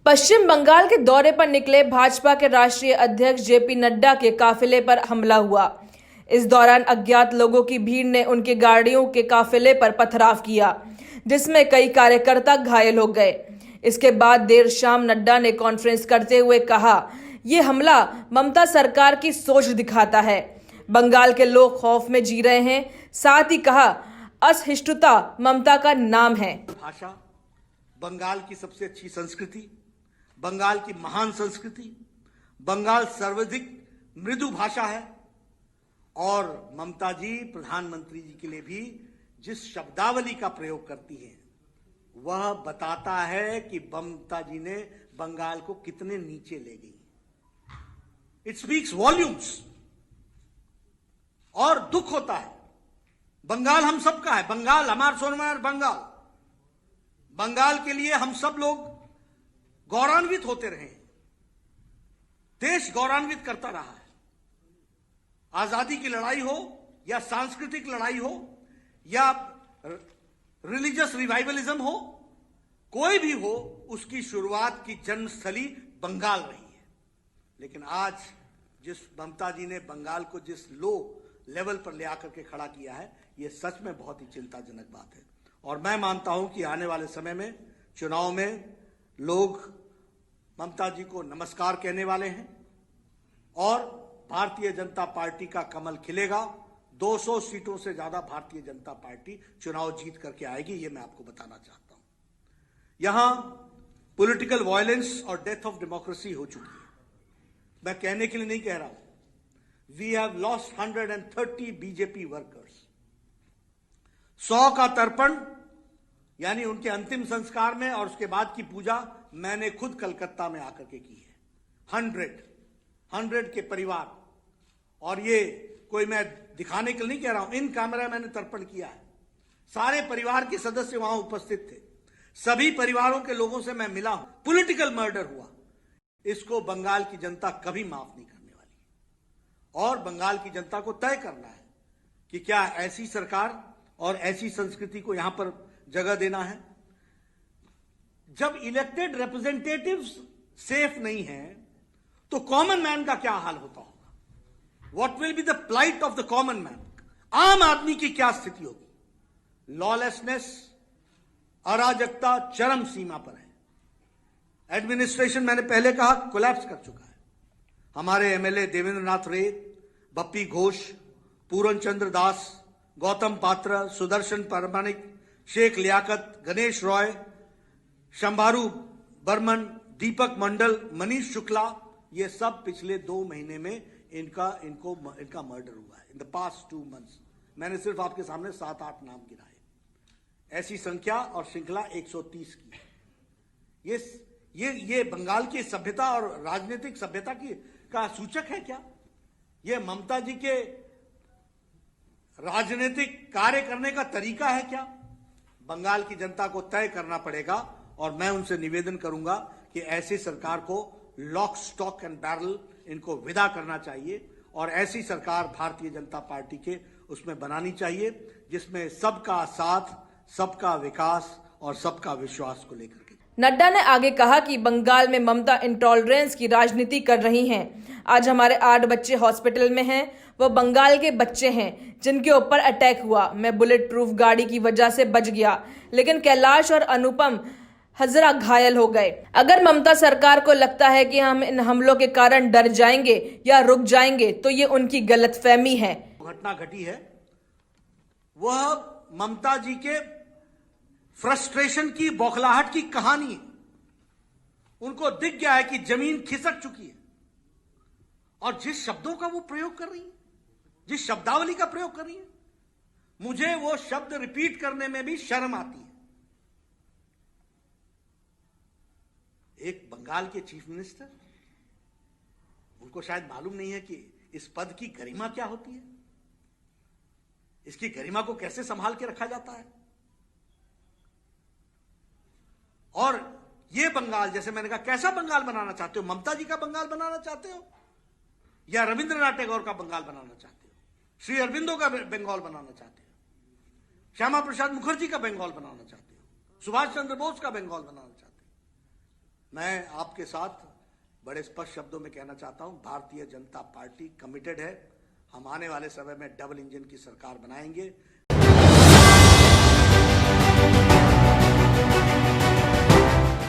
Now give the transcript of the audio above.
पश्चिम बंगाल के दौरे पर निकले भाजपा के राष्ट्रीय अध्यक्ष जेपी नड्डा के काफिले पर हमला हुआ। इस दौरान अज्ञात लोगों की भीड़ ने उनके गाड़ियों के काफिले पर पथराव किया, जिसमें कई कार्यकर्ता घायल हो गए। इसके बाद देर शाम नड्डा ने कॉन्फ्रेंस करते हुए कहा, ये हमला ममता सरकार की सोच दिखाता है। बंगाल के लोग खौफ में जी रहे हैं। साथ ही कहा, असहिष्णुता ममता का नाम है। भाषा बंगाल की सबसे अच्छी संस्कृति, बंगाल की महान संस्कृति, बंगाल सर्वाधिक मृदु भाषा है। और ममता जी प्रधानमंत्री जी के लिए भी जिस शब्दावली का प्रयोग करती हैं वह बताता है कि ममता जी ने बंगाल को कितने नीचे ले गई। It speaks volumes. और दुख होता है, बंगाल हम सबका है, बंगाल हमारा सोनमार बंगाल। बंगाल के लिए हम सब लोग गौरवान्वित होते रहे, देश गौरवान्वित करता रहा है। आजादी की लड़ाई हो या सांस्कृतिक लड़ाई हो या रिलीजियस रिवाइवलिज्म हो, कोई भी हो, उसकी शुरुआत की जन्मस्थली बंगाल रही है। लेकिन आज जिस ममता जी ने बंगाल को जिस लो लेवल पर ले आकर के खड़ा किया है, यह सच में बहुत ही चिंताजनक बात है। और मैं मानता हूं कि आने वाले समय में चुनाव में लोग ममता जी को नमस्कार कहने वाले हैं और भारतीय जनता पार्टी का कमल खिलेगा। 200 सीटों से ज्यादा भारतीय जनता पार्टी चुनाव जीत करके आएगी, ये मैं आपको बताना चाहता हूं। यहां पॉलिटिकल वायलेंस और डेथ ऑफ डेमोक्रेसी हो चुकी है। मैं कहने के लिए नहीं कह रहा हूं। We have lost 130 BJP workers. 100 का तर्पण यानी उनके अंतिम संस्कार में और उसके बाद की पूजा मैंने खुद कलकत्ता में आकर के की है। 100 के परिवार। और ये कोई मैं दिखाने के लिए नहीं कह रहा हूं, इन कैमरा मैंने तर्पण किया है। सारे परिवार के सदस्य वहां उपस्थित थे। सभी परिवारों के लोगों से मैं मिला हूं। पॉलिटिकल मर्डर हुआ, इसको बंगाल की जनता कभी माफ नहीं करने वाली। और बंगाल की जनता को तय करना है कि क्या ऐसी सरकार और ऐसी संस्कृति को यहां पर जगह देना है। जब इलेक्टेड रिप्रेजेंटेटिव्स सेफ नहीं है तो कॉमन मैन का क्या हाल होता होगा? What will be the plight of the common man? आम आदमी की क्या स्थिति होगी? लॉलेसनेस, अराजकता चरम सीमा पर है। एडमिनिस्ट्रेशन मैंने पहले कहा कोलैप्स कर चुका है। हमारे एमएलए देवेंद्र नाथ रे, बप्पी घोष, पूरन चंद्र दास, गौतम पात्र, सुदर्शन परमानिक, शेख लियाकत, गणेश रॉय, शंभारू बर्मन, दीपक मंडल, मनीष शुक्ला, ये सब पिछले 2 महीने में इनका मर्डर हुआ है। इन द पास्ट 2 मंथ्स मैंने सिर्फ आपके सामने 7-8 नाम गिनाए। ऐसी संख्या और श्रृंखला 130 की। ये बंगाल की सभ्यता और राजनीतिक सभ्यता का सूचक है क्या? ये ममता जी के राजनीतिक कार्य करने का तरीका है क्या? बंगाल की जनता को तय करना पड़ेगा। और मैं उनसे निवेदन करूंगा कि ऐसी सरकार को लॉक स्टॉक एंड बैरल इनको विदा करना चाहिए और ऐसी सरकार भारतीय जनता पार्टी के उसमें बनानी चाहिए जिसमें सबका साथ, सबका विकास और सबका विश्वास को लेकर के। नड्डा ने आगे कहा कि बंगाल में ममता इंटॉलरेंस की राजनीति कर रही हैं। आज हमारे 8 बच्चे हॉस्पिटल में हैं। वो बंगाल के बच्चे हैं जिनके ऊपर अटैक हुआ। मैं बुलेट प्रूफ गाड़ी की वजह से बच गया, लेकिन कैलाश और अनुपम हजरा घायल हो गए। अगर ममता सरकार को लगता है कि हम इन हमलों के कारण डर जाएंगे या रुक जाएंगे तो ये उनकी गलतफहमी है। घटना घटी है वह ममता जी के फ्रस्ट्रेशन की, बौखलाहट की कहानी है। उनको दिख गया है कि जमीन खिसक चुकी है और जिस शब्दों का वो प्रयोग कर रही है, जिस शब्दावली का प्रयोग कर रही है, मुझे वो शब्द रिपीट करने में भी शर्म आती है। एक बंगाल के चीफ मिनिस्टर, उनको शायद मालूम नहीं है कि इस पद की गरिमा क्या होती है, इसकी गरिमा को कैसे संभाल के रखा जाता है। और ये बंगाल, जैसे मैंने कहा, कैसा बंगाल बनाना चाहते हो? ममता जी का बंगाल बनाना चाहते हो या रविंद्रनाथ टैगोर का बंगाल बनाना चाहते हो? श्री अरविंदो का बंगाल बनाना चाहते हो? श्यामा प्रसाद मुखर्जी का बंगाल बनाना चाहते हो? सुभाष चंद्र बोस का बंगाल बनाना चाहते हो? मैं आपके साथ बड़े स्पष्ट शब्दों में कहना चाहता हूं, भारतीय जनता पार्टी कमिटेड है। हम आने वाले समय में डबल इंजन की सरकार बनाएंगे।